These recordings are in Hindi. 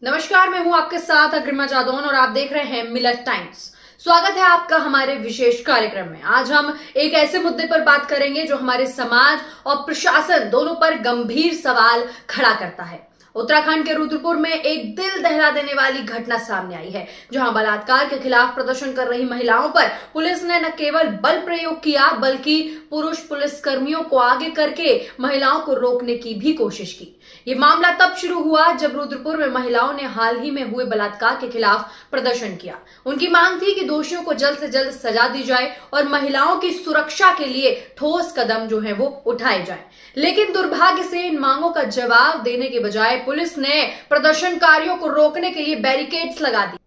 नमस्कार, मैं हूं आपके साथ अग्रिमा जादौन और आप देख रहे हैं मिलत टाइम्स। स्वागत है आपका हमारे विशेष कार्यक्रम में। आज हम एक ऐसे मुद्दे पर बात करेंगे जो हमारे समाज और प्रशासन दोनों पर गंभीर सवाल खड़ा करता है। उत्तराखंड के रुद्रपुर में एक दिल दहला देने वाली घटना सामने आई है, जहां बलात्कार के खिलाफ प्रदर्शन कर रही महिलाओं पर पुलिस ने न केवल बल प्रयोग किया बल्कि पुरुष पुलिसकर्मियों को आगे करके महिलाओं को रोकने की भी कोशिश की। ये मामला तब शुरू हुआ जब रुद्रपुर में महिलाओं ने हाल ही में हुए बलात्कार के खिलाफ प्रदर्शन किया। उनकी मांग थी कि दोषियों को जल्द से जल्द सजा दी जाए और महिलाओं की सुरक्षा के लिए ठोस कदम जो है वो उठाए जाए। लेकिन दुर्भाग्य से इन मांगों का जवाब देने के बजाय पुलिस ने प्रदर्शनकारियों को रोकने के लिए बैरिकेड्स लगा दी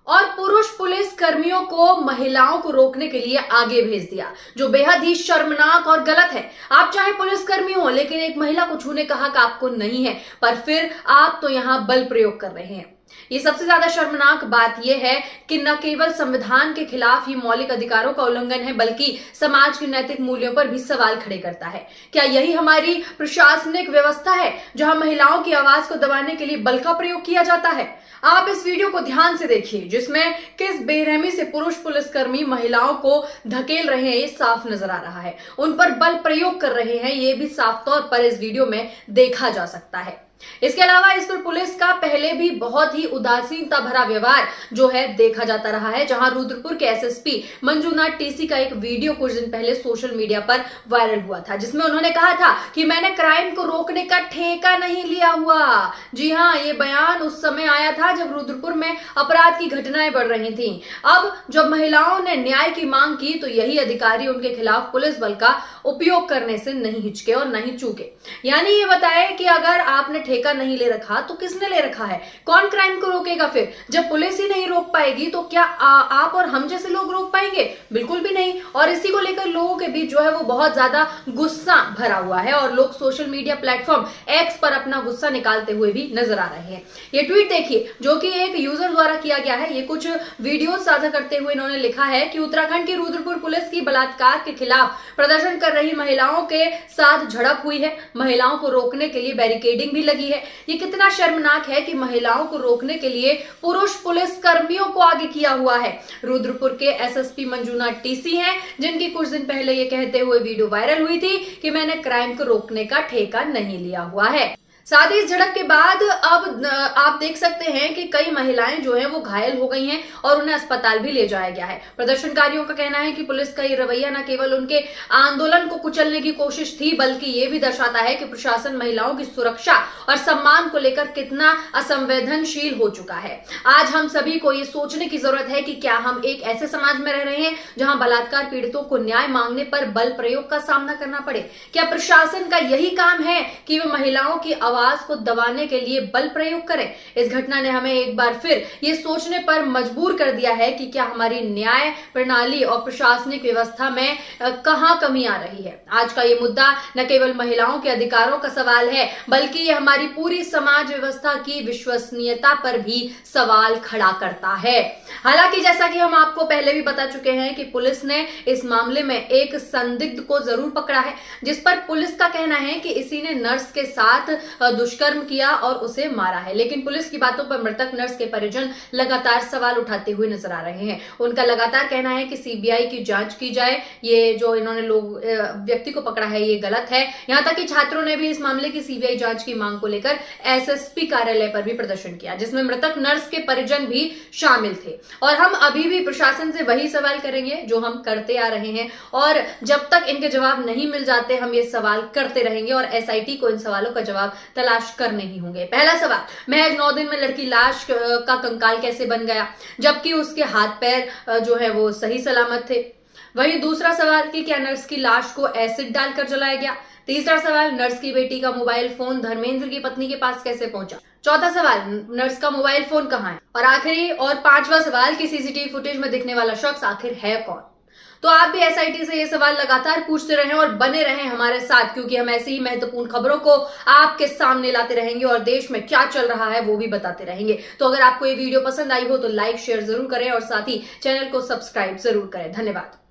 और पुरुष पुलिस कर्मियों को महिलाओं को रोकने के लिए आगे भेज दिया, जो बेहद ही शर्मनाक और गलत है। आप चाहे पुलिसकर्मी हो, लेकिन एक महिला को छूने का हक आपको नहीं है, पर फिर आप तो यहाँ बल प्रयोग कर रहे हैं। ये सबसे ज्यादा शर्मनाक बात यह है कि न केवल संविधान के खिलाफ ही मौलिक अधिकारों का उल्लंघन है, बल्कि समाज के नैतिक मूल्यों पर भी सवाल खड़े करता है। क्या यही हमारी प्रशासनिक व्यवस्था है, जहां महिलाओं की आवाज को दबाने के लिए बल का प्रयोग किया जाता है? आप इस वीडियो को ध्यान से देखिए, जिसमें किस बेरहमी से पुरुष पुलिसकर्मी महिलाओं को धकेल रहे हैं ये साफ नजर आ रहा है। उन पर बल प्रयोग कर रहे हैं ये भी साफ तौर पर इस वीडियो में देखा जा सकता है। इसके अलावा इस पर पुलिस का पहले भी बहुत ही उदासीनता भरा व्यवहार जो है देखा जाता रहा है, जहां रुद्रपुर के एसएसपी मंजूनाथ टीसी का एक वीडियो कुछ दिन पहले सोशल मीडिया पर वायरल हुआ था, जिसमें उन्होंने कहा था कि मैंने क्राइम को रोकने का ठेका नहीं लिया हुआ। जी हां, ये बयान उस समय आया था जब रुद्रपुर में अपराध की घटनाएं बढ़ रही थी। अब जब महिलाओं ने न्याय की मांग की तो यही अधिकारी उनके खिलाफ पुलिस बल का उपयोग करने से नहीं हिचके और नहीं चूके। यानी ये बताए कि अगर आपने ठेका नहीं ले रखा तो किसने ले रखा है? कौन क्राइम को रोकेगा? फिर जब पुलिस ही नहीं रोक पाएगी तो क्या आप और हम जैसे लोग रोक पाएंगे? बिल्कुल भी नहीं। और इसी को लेकर लोगों के बीच जो है वो बहुत ज्यादा गुस्सा भरा हुआ है और लोग सोशल मीडिया प्लेटफॉर्म एक्स पर अपना गुस्सा निकालते हुए भी नजर आ रहे हैं। ये ट्वीट देखिए, जो कि एक यूजर द्वारा किया गया है। ये कुछ वीडियो साझा करते हुए इन्होंने लिखा है कि उत्तराखंड की रुद्रपुर पुलिस की बलात्कार के खिलाफ प्रदर्शन कर रही महिलाओं के साथ झड़प हुई है। महिलाओं को रोकने के लिए बैरिकेडिंग भी लगी है। ये कितना शर्मनाक है कि महिलाओं को रोकने के लिए पुरुष पुलिस कर्मियों को आगे किया हुआ है। रुद्रपुर के एसएसपी मंजूनाथ टीसी हैं, जिनकी कुछ दिन पहले ये कहते हुए वीडियो वायरल हुई थी कि मैंने क्राइम को रोकने का ठेका नहीं लिया हुआ है। साथ ही इस झड़प के बाद अब आप देख सकते हैं कि कई महिलाएं जो हैं वो घायल हो गई हैं और उन्हें अस्पताल भी ले जाया गया है। प्रदर्शनकारियों का कहना है कि पुलिस का ये रवैया न केवल उनके आंदोलन को कुचलने की कोशिश थी, बल्कि ये भी दर्शाता है कि प्रशासन महिलाओं की सुरक्षा और सम्मान को लेकर कितना असंवेदनशील हो चुका है। आज हम सभी को ये सोचने की जरूरत है कि क्या हम एक ऐसे समाज में रह रहे हैं जहां बलात्कार पीड़ितों को न्याय मांगने पर बल प्रयोग का सामना करना पड़े? क्या प्रशासन का यही काम है कि वह महिलाओं की आवाज को दबाने के लिए बल प्रयोग करें? इस घटना ने हमें एक बार फिर ये सोचने पर मजबूर कर दिया है कि क्या हमारी न्याय प्रणाली और प्रशासनिक व्यवस्था में कहां कमी आ रही है। आज का ये मुद्दा न केवल महिलाओं के अधिकारों का सवाल है, बल्कि ये हमारी पूरी समाज व्यवस्था की विश्वसनीयता पर भी सवाल खड़ा करता है। हालांकि जैसा कि हम आपको पहले भी बता चुके हैं कि पुलिस ने इस मामले में एक संदिग्ध को जरूर पकड़ा है, जिस पर पुलिस का कहना है कि इसी ने नर्स के साथ दुष्कर्म किया और उसे मारा है। लेकिन पुलिस की बातों पर मृतक नर्स के परिजन लगातार सवाल उठाते हुए नजर आ रहे हैं। उनका लगातार कहना है कि सीबीआई की जांच की जाए। ये जो इन्होंने व्यक्ति को पकड़ा है ये गलत है। यहां तक कि छात्रों ने भी इस मामले की सीबीआई जांच की मांग को लेकर एसएसपी कार्यालय पर भी प्रदर्शन किया, जिसमें मृतक नर्स के परिजन भी शामिल थे। और हम अभी भी प्रशासन से वही सवाल करेंगे जो हम करते आ रहे हैं, और जब तक इनके जवाब नहीं मिल जाते हम ये सवाल करते रहेंगे और एसआईटी को इन सवालों का जवाब तलाश करने ही होंगे। पहला सवाल, महज 9 दिन में लड़की लाश का कंकाल कैसे बन गया, जबकि उसके हाथ पैर जो है वो सही सलामत थे? वही दूसरा सवाल कि क्या नर्स की लाश को एसिड डालकर जलाया गया? तीसरा सवाल, नर्स की बेटी का मोबाइल फोन धर्मेंद्र की पत्नी के पास कैसे पहुंचा? चौथा सवाल, नर्स का मोबाइल फोन कहां है? और आखिरी और पांचवा सवाल कि सीसीटीवी फुटेज में दिखने वाला शख्स आखिर है कौन? तो आप भी एसआईटी से ये सवाल लगातार पूछते रहें और बने रहें हमारे साथ, क्योंकि हम ऐसी ही महत्वपूर्ण खबरों को आपके सामने लाते रहेंगे और देश में क्या चल रहा है वो भी बताते रहेंगे। तो अगर आपको ये वीडियो पसंद आई हो तो लाइक शेयर जरूर करें और साथ ही चैनल को सब्सक्राइब जरूर करें। धन्यवाद।